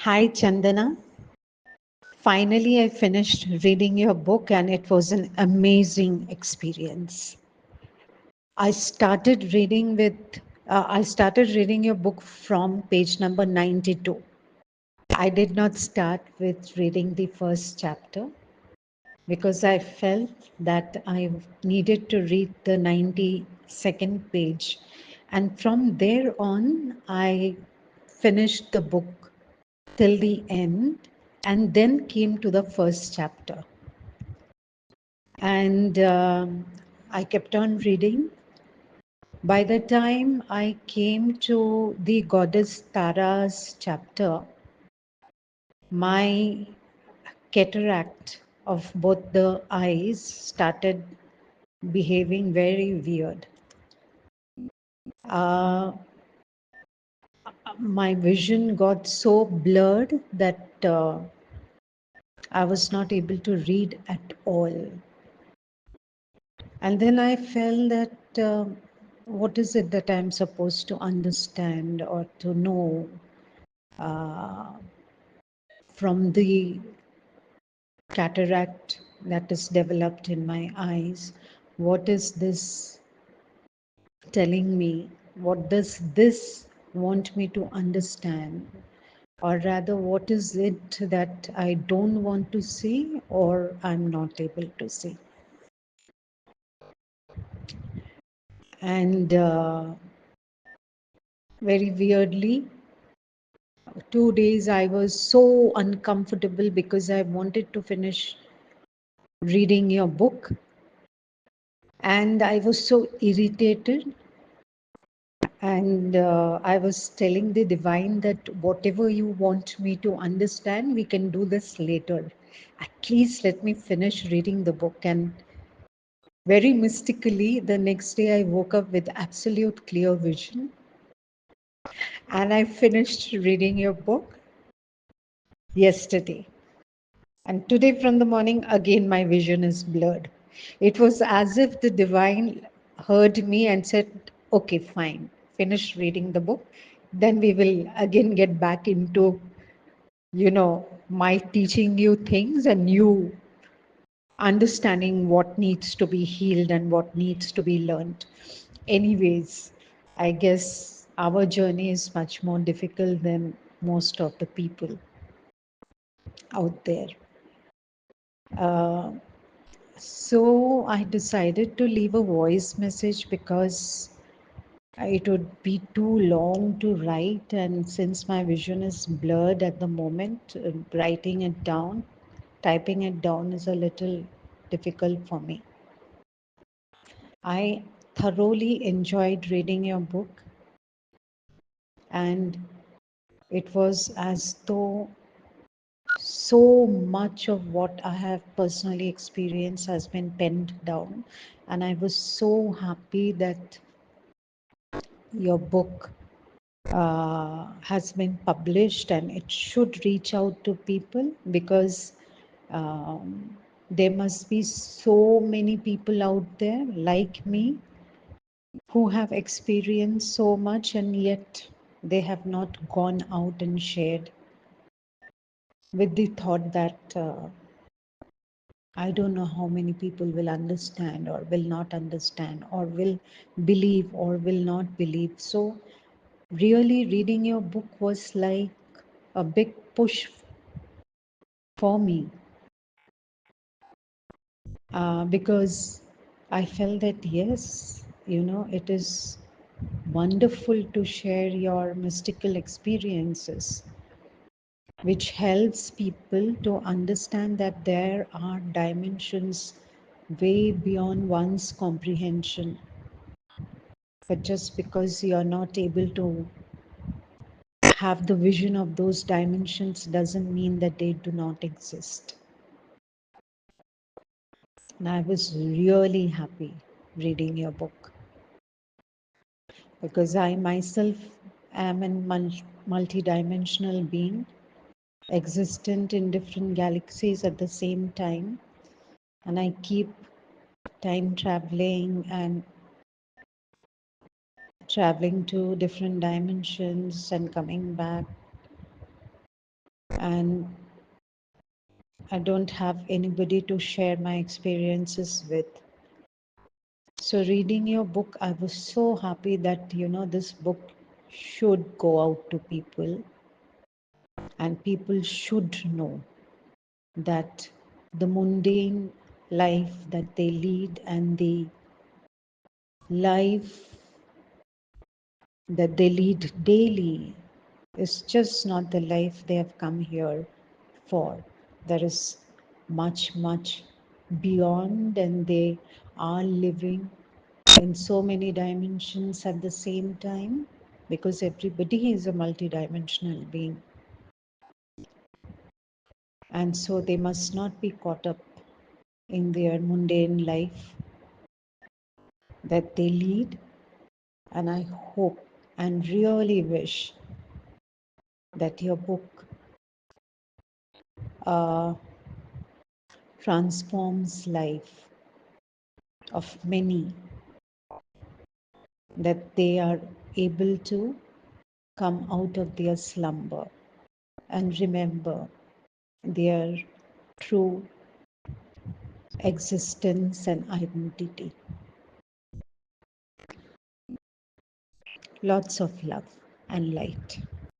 Hi, Chandana. Finally, I finished reading your book, and it was an amazing experience. I started reading with I started reading your book from page number 92. I did not start with reading the first chapter because I felt that I needed to read the 92nd page. And from there on, I finished the book till the end and then came to the first chapter. And I kept on reading. By the time I came to the goddess Tara's chapter, my cataract of both the eyes started behaving very weird. Uh, my vision got so blurred that I was not able to read at all. And then I felt that what is it that I'm supposed to understand or to know uh, from the cataract that is developed in my eyes? What is this telling me? What does this want me to understand? Or rather, what is it that I don't want to see or I'm not able to see? And very weirdly, 2 days I was so uncomfortable because I wanted to finish reading your book. And I was so irritated. And I was telling the divine that whatever you want me to understand, we can do this later. At least let me finish reading the book. And very mystically, the next day I woke up with absolute clear vision. And I finished reading your book yesterday. And today from the morning, again, my vision is blurred. It was as if the divine heard me and said, okay, fine, finish reading the book. Then we will again get back into, my teaching you things and you understanding what needs to be healed and what needs to be learned. Anyways, I guess our journey is much more difficult than most of the people out there. Uh, So I decided to leave a voice message because it would be too long to write, and since my vision is blurred at the moment, writing it down, typing it down is a little difficult for me. I thoroughly enjoyed reading your book, and it was as though so much of what I have personally experienced has been penned down, and I was so happy that your book has been published and it should reach out to people because there must be so many people out there like me who have experienced so much and yet they have not gone out and shared with the thought that I don't know how many people will understand or will not understand or will believe or will not believe. So really reading your book was like a big push for me because I felt that yes, it is wonderful to share your mystical experiences, which helps people to understand that there are dimensions way beyond one's comprehension. But just because you're not able to have the vision of those dimensions doesn't mean that they do not exist. And I was really happy reading your book because I myself am a multi-dimensional being existent in different galaxies at the same time. And I keep time traveling and traveling to different dimensions and coming back and I don't have anybody to share my experiences with. So, reading your book, I was so happy that, this book should go out to people, and people should know that the mundane life that they lead and the life that they lead daily is just not the life they have come here for. There is much, much beyond, and they are living in so many dimensions at the same time, because everybody is a multidimensional being. And so they must not be caught up in their mundane life that they lead. And I hope and really wish that your book uh, transforms life of many, that they are able to come out of their slumber and remember their true existence and identity. Lots of love and light.